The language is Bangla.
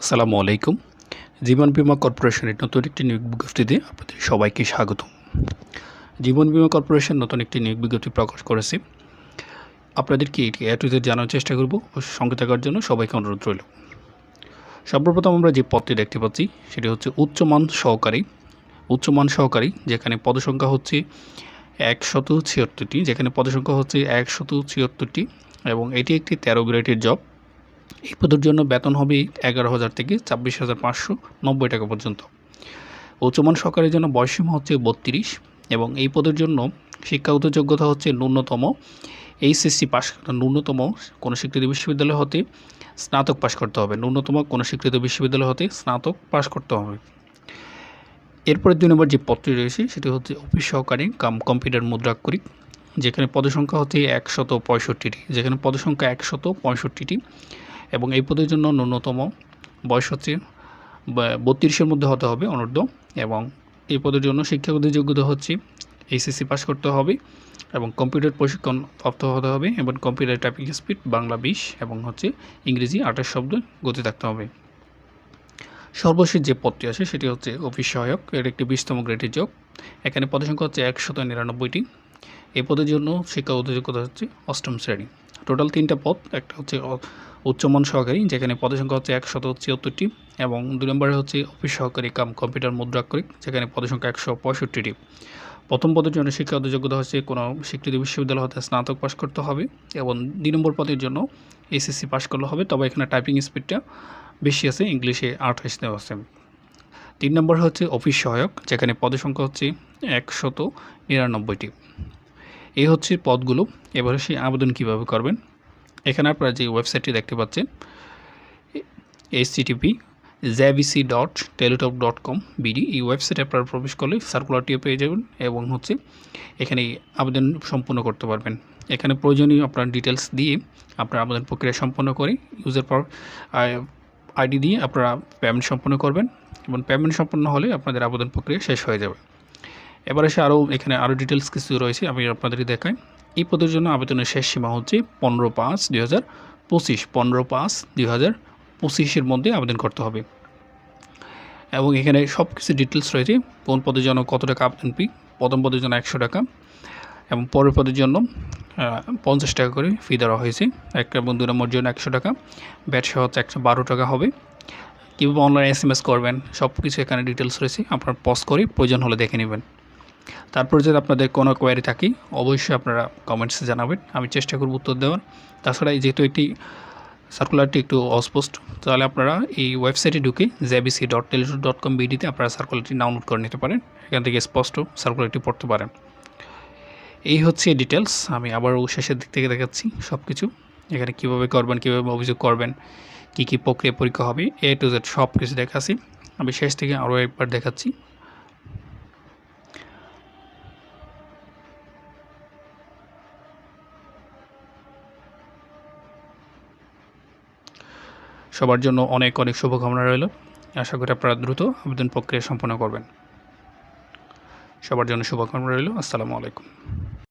আসসালামু আলাইকুম। জীবন বীমা কর্পোরেশনের নতুন একটি নিয়োগ বিজ্ঞপ্তিতে আপনাদের সবাইকে স্বাগতম। জীবন বীমা কর্পোরেশন নতুন একটি নিয়োগ বিজ্ঞপ্তি প্রকাশ করেছে। আপনাদেরকে এটি A to Z জানার চেষ্টা করব ও সঙ্গে থাকার জন্য সবাইকে অনুরোধ রইল। সর্বপ্রথম আমরা যে পদটি দেখতে পাচ্ছি সেটি হচ্ছে উচ্চমান সহকারী, যেখানে পদসংখ্যা হচ্ছে 176টি, যেখানে পদসংখ্যা হচ্ছে 176টি এবং এটি একটি 13 গ্রেডের জব। এই পদের জন্য বেতন হবে 11,000 থেকে 26,590 টাকা পর্যন্ত। উচ্চমান সহকারীর জন্য বয়সসীমা হচ্ছে 32 এবং এই পদের জন্য শিক্ষাগত যোগ্যতা হচ্ছে ন্যূনতম এইচএসসি পাস, ন্যূনতম কোনো স্বীকৃত বিশ্ববিদ্যালয় হতে স্নাতক পাস করতে হবে, ন্যূনতম কোনো স্বীকৃত বিশ্ববিদ্যালয় হতে স্নাতক পাস করতে হবে। এরপরে 2 নম্বর যে পদটি রয়েছে সেটি হচ্ছে অফিস সহকারী কাম কম্পিউটার মুদ্রাক্ষরিক, যেখানে পদসংখ্যা হচ্ছে 165টি, যেখানে পদসংখ্যা 165টি এবং এই পদের জন্য ন্যূনতম বয়স হচ্ছে 32-এর মধ্যে হতে হবে অনূর্ধ্ব, এবং এই পদের জন্য শিক্ষাগত যোগ্যতা হচ্ছে এইচএসসি পাস করতে হবে এবং কম্পিউটার প্রশিক্ষণ প্রাপ্ত হতে হবে এবং কম্পিউটার টাইপিং স্পিড বাংলা 20 এবং হচ্ছে ইংরেজি 28 শব্দ গতি থাকতে হবে। সর্বশেষ যে পদটি আছে সেটি হচ্ছে অফিস সহায়ক, এর একটি 20তম গ্রেডের জব। এখানে পদসংখ্যা হচ্ছে 199টি। এই পদের জন্য শিক্ষাগত যোগ্যতা হচ্ছে 8ম শ্রেণী। টোটাল 3টা পদ, একটা হচ্ছে উচ্চমান সহকারী, যেখানে পদসংখ্যা হচ্ছে 174টি এবং 2 নম্বরে হচ্ছে অফিস সহকারী কাম কম্পিউটার মুদ্রাক্ষরিক, যেখানে পদসংখ্যা 165টি। প্রথম পদের জন্য শিক্ষাগত যোগ্যতা হচ্ছে কোনো স্বীকৃত বিশ্ববিদ্যালয় হতে স্নাতক পাস করতে হবে এবং 2 নম্বর পদের জন্য এসএসসি পাস করলে হবে, তবে এখানে টাইপিং স্পিডটা বেশি আছে, ইংলিশে 28 দেওয়া আছে। 3 নম্বর হচ্ছে অফিস সহায়ক, যেখানে পদের সংখ্যা হচ্ছে 199টি। এই হচ্ছে পদগুলো। এবারে সেই আবেদন কীভাবে করবেন, এখানে আপনারা যে ওয়েবসাইটটি দেখতে পাচ্ছেন http://jvc.teletop.com/bd, এই ওয়েবসাইটে আপনারা প্রবেশ করলে সার্কুলারটিও পেয়ে যাবেন এবং হচ্ছে এখানে আবেদন সম্পূর্ণ করতে পারবেন। এখানে প্রয়োজনীয় আপনার ডিটেলস দিয়ে আপনার আবেদন প্রক্রিয়া সম্পন্ন করে ইউজার আইডি দিয়ে আপনারা পেমেন্ট সম্পন্ন করবেন এবং পেমেন্ট সম্পন্ন হলে আপনাদের আবেদন প্রক্রিয়া শেষ হয়ে যাবে। এবার এসে এখানে আরও ডিটেলস কিছু রয়েছে, আমি আপনাদেরকে দেখাই। এই পদের জন্য আবেদনের শেষ সীমা হচ্ছে 15/5/2025, 15/5/2025-এর মধ্যে আবেদন করতে হবে এবং এখানে সব কিছু ডিটেলস রয়েছে। কোন পদের জন্য কত টাকা আবেদন ফি, প্রথম পদের জন্য 100 টাকা এবং পরের পদের জন্য 50 টাকা করে ফি দেওয়া হয়েছে। 1 এবং 2 নম্বর জন্য 100 টাকা, ব্যাট সহ হচ্ছে 112 টাকা হবে। কীভাবে অনলাইন SMS করবেন সব কিছু এখানে ডিটেলস রয়েছে, আপনারা পজ করে প্রয়োজন হলে দেখে নেবেন। তারপর যদি আপনাদের কোনো কোয়ারি থাকে অবশ্যই আপনারা কমেন্টসে জানাবেন, আমি চেষ্টা করব উত্তর দেওয়ার। তাছাড়া যেহেতু এটি সার্কুলারটি একটু অস্পষ্ট, তাহলে আপনারা এই ওয়েবসাইটে ঢুকে jvc.teletop.com/bd-তে আপনারা সার্কুলারটি ডাউনলোড করে নিতে পারেন, এখান থেকে স্পষ্ট সার্কুলারটি পড়তে পারেন। এই হচ্ছে ডিটেলস, আমি আবারও শেষের দিক থেকে দেখাচ্ছি সব কিছু, এখানে কীভাবে করবেন, কীভাবে অভিযোগ করবেন, কী কী প্রক্রিয়া পরীক্ষা হবে, A to Z সব কিছু দেখাচ্ছি। আমি শেষ থেকে আরও একবার দেখাচ্ছি। সবার জন্য অনেক অনেক শুভকামনা রইল। আশা করি আপনারা দ্রুত আবেদন প্রক্রিয়া সম্পন্ন করবেন। সবার জন্য শুভকামনা রইল। আসসালামু আলাইকুম।